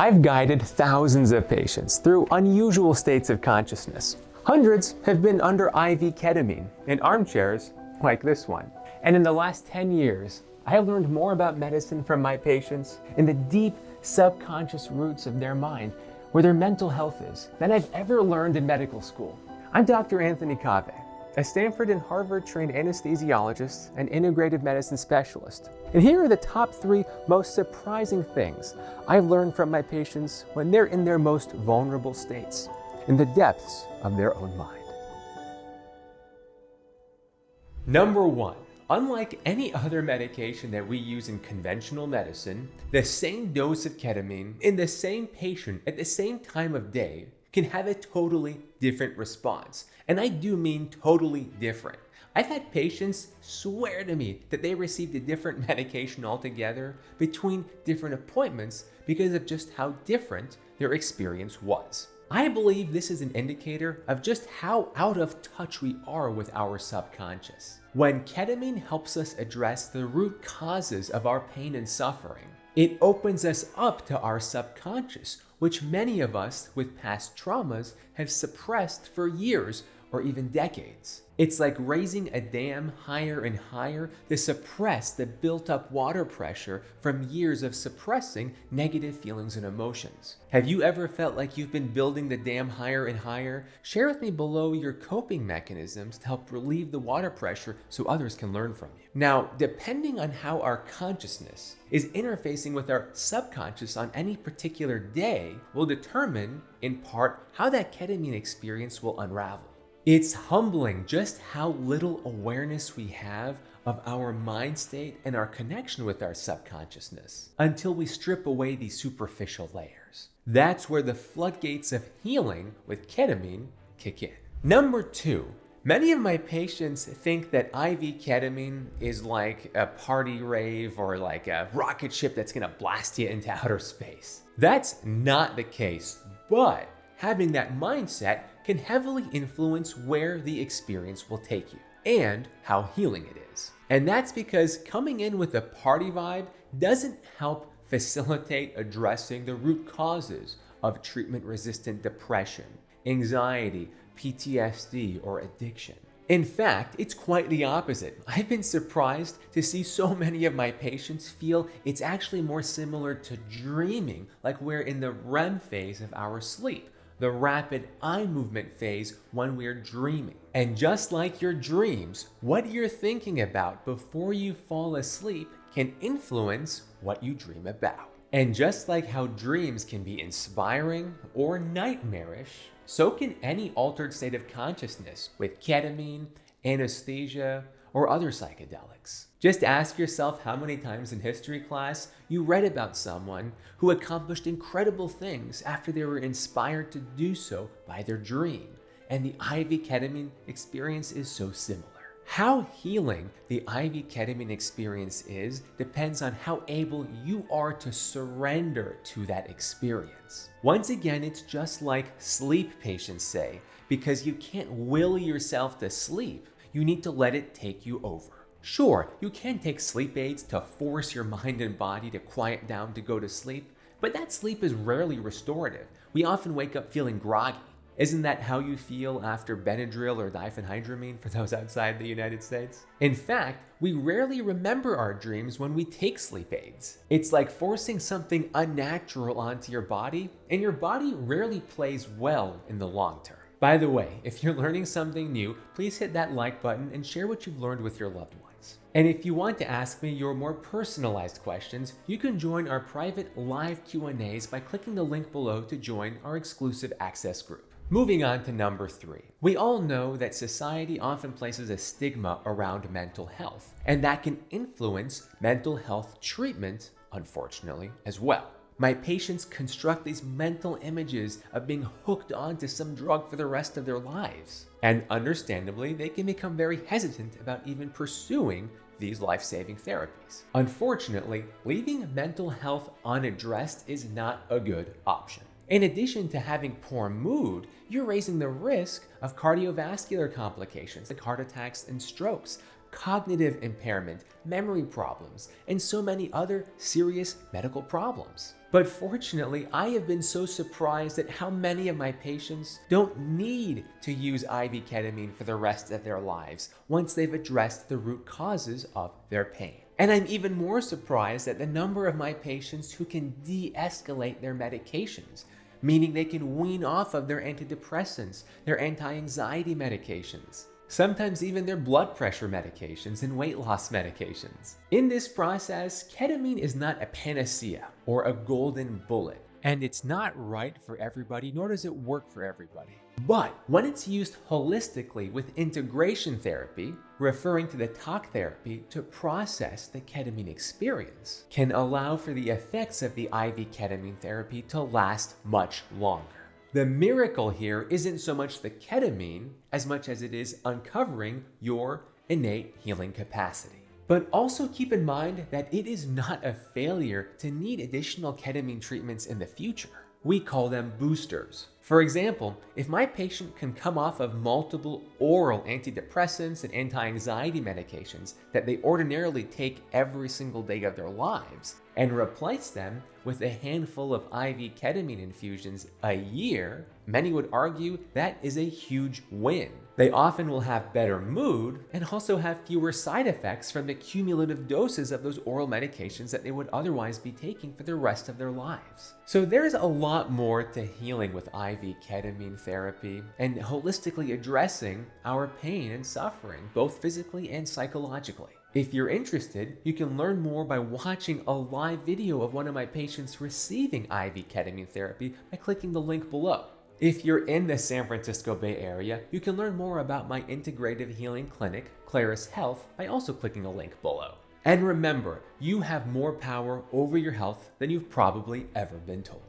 I've guided thousands of patients through unusual states of consciousness. Hundreds have been under IV ketamine in armchairs like this one. And in the last 10 years, I have learned more about medicine from my patients in the deep subconscious roots of their mind, where their mental health is, than I've ever learned in medical school. I'm Dr. Anthony Cave, a Stanford and Harvard-trained anesthesiologist and integrative medicine specialist. And here are the top 3 most surprising things I've learned from my patients when they're in their most vulnerable states, in the depths of their own mind. Number 1. Unlike any other medication that we use in conventional medicine, the same dose of ketamine in the same patient at the same time of day can have a totally different response. And I do mean totally different. I've had patients swear to me that they received a different medication altogether between different appointments because of just how different their experience was. I believe this is an indicator of just how out of touch we are with our subconscious. When ketamine helps us address the root causes of our pain and suffering, it opens us up to our subconscious, which many of us with past traumas have suppressed for years or even decades. It's like raising a dam higher and higher to suppress the built-up water pressure from years of suppressing negative feelings and emotions. Have you ever felt like you've been building the dam higher and higher? Share with me below your coping mechanisms to help relieve the water pressure so others can learn from you. Now, depending on how our consciousness is interfacing with our subconscious on any particular day will determine, in part, how that ketamine experience will unravel. It's humbling just how little awareness we have of our mind state and our connection with our subconsciousness until we strip away these superficial layers. That's where the floodgates of healing with ketamine kick in. Number 2, many of my patients think that IV ketamine is like a party rave or like a rocket ship that's gonna blast you into outer space. That's not the case, but having that mindset can heavily influence where the experience will take you and how healing it is. And that's because coming in with a party vibe doesn't help facilitate addressing the root causes of treatment-resistant depression, anxiety, PTSD, or addiction. In fact, it's quite the opposite. I've been surprised to see so many of my patients feel it's actually more similar to dreaming, like we're in the REM phase of our sleep, the rapid eye movement phase when we're dreaming. And just like your dreams, what you're thinking about before you fall asleep can influence what you dream about. And just like how dreams can be inspiring or nightmarish, so can any altered state of consciousness with ketamine, anesthesia, or other psychedelics. Just ask yourself how many times in history class you read about someone who accomplished incredible things after they were inspired to do so by their dream. And the IV ketamine experience is so similar. How healing the IV ketamine experience is depends on how able you are to surrender to that experience. Once again, it's just like sleep patients say, because you can't will yourself to sleep, you need to let it take you over. Sure, you can take sleep aids to force your mind and body to quiet down to go to sleep, but that sleep is rarely restorative. We often wake up feeling groggy. Isn't that how you feel after Benadryl or diphenhydramine for those outside the United States? In fact, we rarely remember our dreams when we take sleep aids. It's like forcing something unnatural onto your body, and your body rarely plays well in the long term. By the way, if you're learning something new, please hit that like button and share what you've learned with your loved ones. And if you want to ask me your more personalized questions, you can join our private live Q&As by clicking the link below to join our exclusive access group. Moving on to number 3. We all know that society often places a stigma around mental health, and that can influence mental health treatment, unfortunately, as well. My patients construct these mental images of being hooked onto some drug for the rest of their lives. And understandably, they can become very hesitant about even pursuing these life-saving therapies. Unfortunately, leaving mental health unaddressed is not a good option. In addition to having poor mood, you're raising the risk of cardiovascular complications like heart attacks and strokes, cognitive impairment, memory problems, and so many other serious medical problems. But fortunately, I have been so surprised at how many of my patients don't need to use IV ketamine for the rest of their lives once they've addressed the root causes of their pain. And I'm even more surprised at the number of my patients who can de-escalate their medications, meaning they can wean off of their antidepressants, their anti-anxiety medications, sometimes even their blood pressure medications and weight loss medications. In this process, ketamine is not a panacea or a golden bullet, and it's not right for everybody, nor does it work for everybody. But when it's used holistically with integration therapy, referring to the talk therapy to process the ketamine experience, can allow for the effects of the IV ketamine therapy to last much longer. The miracle here isn't so much the ketamine as much as it is uncovering your innate healing capacity. But also keep in mind that it is not a failure to need additional ketamine treatments in the future. We call them boosters. For example, if my patient can come off of multiple oral antidepressants and anti-anxiety medications that they ordinarily take every single day of their lives and replace them with a handful of IV ketamine infusions a year, many would argue that is a huge win. They often will have better mood and also have fewer side effects from the cumulative doses of those oral medications that they would otherwise be taking for the rest of their lives. So there's a lot more to healing with IV ketamine therapy and holistically addressing our pain and suffering, both physically and psychologically. If you're interested, you can learn more by watching a live video of one of my patients receiving IV ketamine therapy by clicking the link below. If you're in the San Francisco Bay Area, you can learn more about my integrative healing clinic, Claris Health, by also clicking a link below. And remember, you have more power over your health than you've probably ever been told.